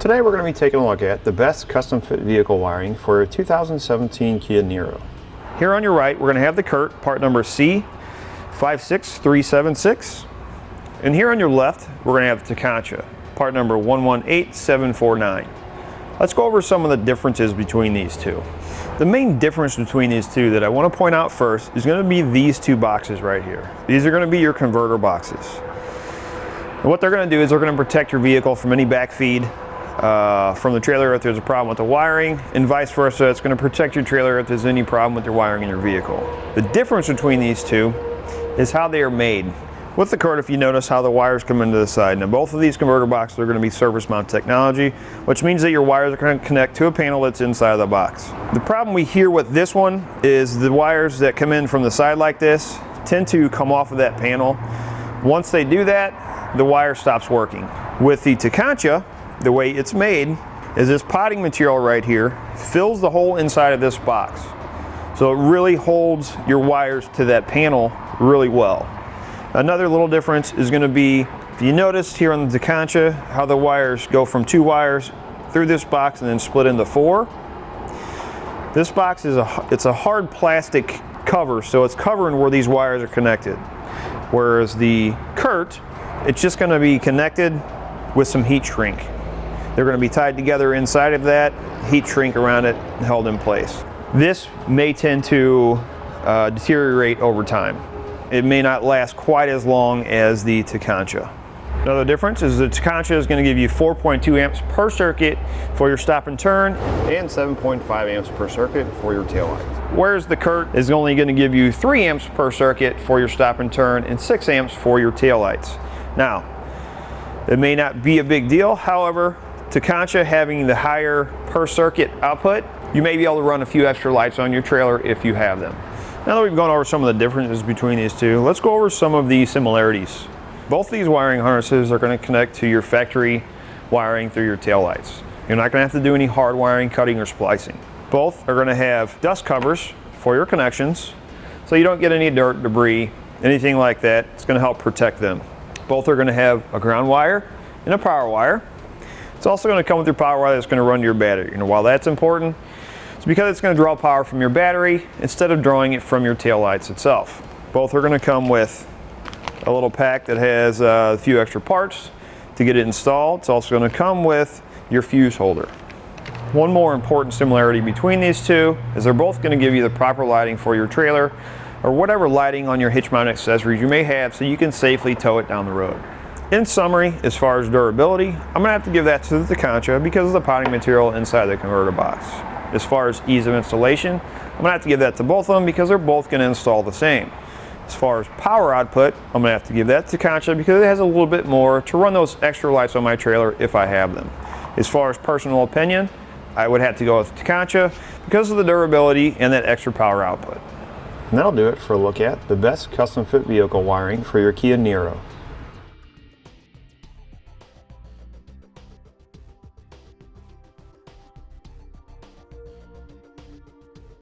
Today we're going to be taking a look at the best custom fit vehicle wiring for a 2017 Kia Niro. Here on your right we're going to have the Curt, part number C56376. And here on your left we're going to have the Tekonsha, part number 118749. Let's go over some of the differences between these two. The main difference between these two that I want to point out first is going to be these two boxes right here. These are going to be your converter boxes. And what they're going to do is they're going to protect your vehicle from any backfeed from the trailer if there's a problem with the wiring, and vice versa. It's going to protect your trailer if there's any problem with your wiring in your vehicle. The difference between these two is how they are made. With the Curt, if you notice how the wires come into the side. Now both of these converter boxes are going to be surface mount technology, which means that your wires are going to connect to a panel that's inside of the box. The problem we hear with this one is the wires that come in from the side like this tend to come off of that panel. Once they do that, the wire stops working. With the Tekonsha, the way it's made is this potting material right here fills the hole inside of this box. So it really holds your wires to that panel really well. Another little difference is going to be, if you notice here on the Tekonsha, how the wires go from 2 wires through this box and then split into 4. This box is it's a hard plastic cover, so it's covering where these wires are connected. Whereas the Curt, it's just going to be connected with some heat shrink. They're going to be tied together inside of that, heat shrink around it, held in place. This may tend to deteriorate over time. It may not last quite as long as the Tekonsha. Another difference is the Tekonsha is going to give you 4.2 amps per circuit for your stop and turn and 7.5 amps per circuit for your tail lights. Whereas the Curt is only going to give you 3 amps per circuit for your stop and turn and 6 amps for your tail lights. Now, it may not be a big deal, however, Tekonsha having the higher per circuit output, you may be able to run a few extra lights on your trailer if you have them. Now that we've gone over some of the differences between these two, let's go over some of the similarities. Both these wiring harnesses are going to connect to your factory wiring through your tail lights. You're not going to have to do any hard wiring, cutting, or splicing. Both are going to have dust covers for your connections, so you don't get any dirt, debris, anything like that. It's going to help protect them. Both are going to have a ground wire and a power wire. It's also going to come with your power wire that's going to run to your battery. And while that's important, it's because it's going to draw power from your battery instead of drawing it from your tail lights itself. Both are going to come with a little pack that has a few extra parts to get it installed. It's also going to come with your fuse holder. One more important similarity between these two is they're both going to give you the proper lighting for your trailer or whatever lighting on your hitch mount accessories you may have, so you can safely tow it down the road. In summary, as far as durability, I'm going to have to give that to the Tekonsha because of the potting material inside the converter box. As far as ease of installation, I'm going to have to give that to both of them because they're both going to install the same. As far as power output, I'm going to have to give that to Tekonsha because it has a little bit more to run those extra lights on my trailer if I have them. As far as personal opinion, I would have to go with Tekonsha because of the durability and that extra power output. And that'll do it for a look at the best custom fit vehicle wiring for your Kia Niro.